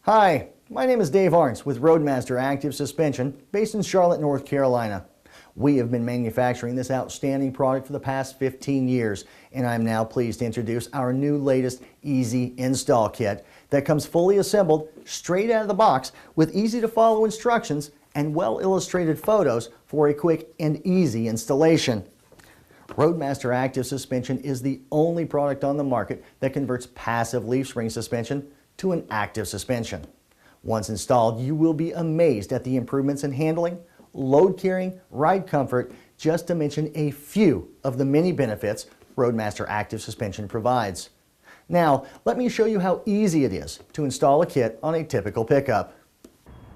Hi, my name is Dave Arntz with Roadmaster Active Suspension based in Charlotte, North Carolina. We have been manufacturing this outstanding product for the past 15 years, and I'm now pleased to introduce our new latest Easy Install Kit that comes fully assembled straight out of the box with easy to follow instructions and well illustrated photos for a quick and easy installation. Roadmaster Active Suspension is the only product on the market that converts passive leaf spring suspension to an active suspension. Once installed, you will be amazed at the improvements in handling, load carrying, ride comfort, just to mention a few of the many benefits Roadmaster Active Suspension provides. Now, let me show you how easy it is to install a kit on a typical pickup.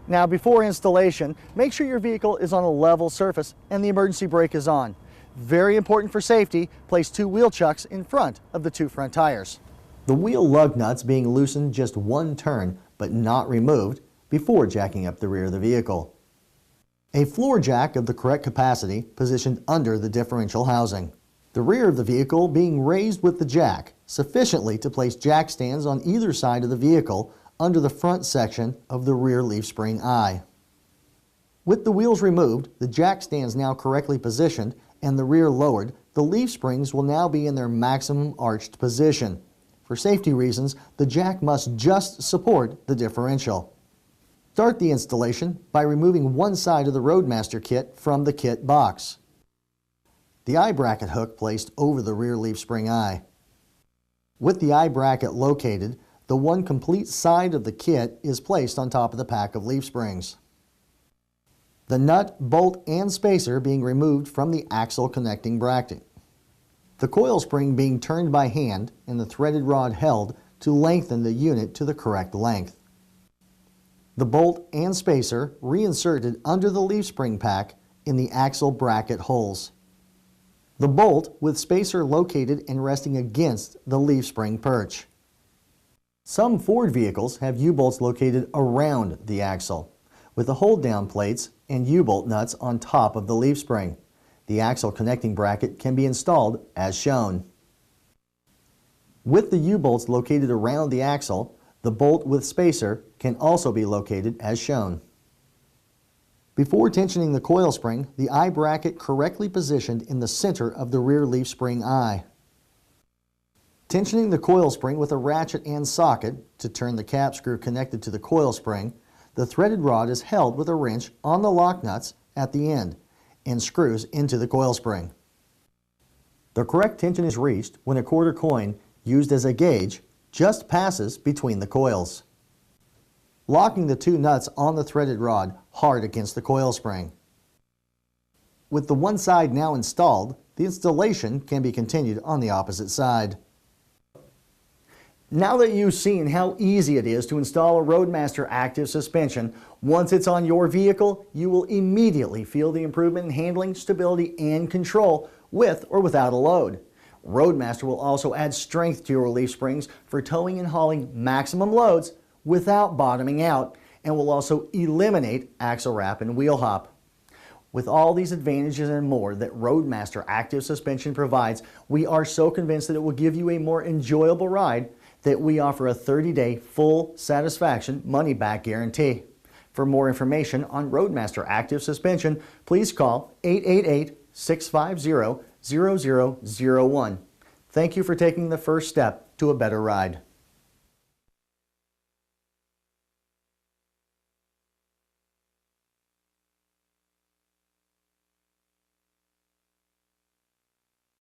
Now, before installation, make sure your vehicle is on a level surface and the emergency brake is on. Very important for safety, place 2 wheel chucks in front of the 2 front tires. The wheel lug nuts being loosened just 1 turn, but not removed, before jacking up the rear of the vehicle. A floor jack of the correct capacity positioned under the differential housing. The rear of the vehicle being raised with the jack, sufficiently to place jack stands on either side of the vehicle under the front section of the rear leaf spring eye. With the wheels removed, the jack stands now correctly positioned and the rear lowered, the leaf springs will now be in their maximum arched position. For safety reasons, the jack must just support the differential. Start the installation by removing one side of the Roadmaster kit from the kit box. The eye bracket hook placed over the rear leaf spring eye. With the eye bracket located, the one complete side of the kit is placed on top of the pack of leaf springs. The nut, bolt, and spacer being removed from the axle connecting bracket. The coil spring being turned by hand and the threaded rod held to lengthen the unit to the correct length. The bolt and spacer reinserted under the leaf spring pack in the axle bracket holes. The bolt with spacer located and resting against the leaf spring perch. Some Ford vehicles have U-bolts located around the axle, with the hold-down plates and U-bolt nuts on top of the leaf spring. The axle connecting bracket can be installed as shown. With the U-bolts located around the axle, the bolt with spacer can also be located as shown. Before tensioning the coil spring, the eye bracket correctly positioned in the center of the rear leaf spring eye. Tensioning the coil spring with a ratchet and socket to turn the cap screw connected to the coil spring, the threaded rod is held with a wrench on the lock nuts at the end and screws into the coil spring. The correct tension is reached when a quarter coin, used as a gauge, just passes between the coils. Locking the 2 nuts on the threaded rod hard against the coil spring. With the one side now installed, the installation can be continued on the opposite side. Now that you've seen how easy it is to install a Roadmaster Active Suspension, once it's on your vehicle, you will immediately feel the improvement in handling, stability, and control with or without a load. Roadmaster will also add strength to your leaf springs for towing and hauling maximum loads without bottoming out, and will also eliminate axle wrap and wheel hop. With all these advantages and more that Roadmaster Active Suspension provides, we are so convinced that it will give you a more enjoyable ride that we offer a 30-day full satisfaction money-back guarantee. For more information on Roadmaster Active Suspension, please call 888-650-0001. Thank you for taking the first step to a better ride.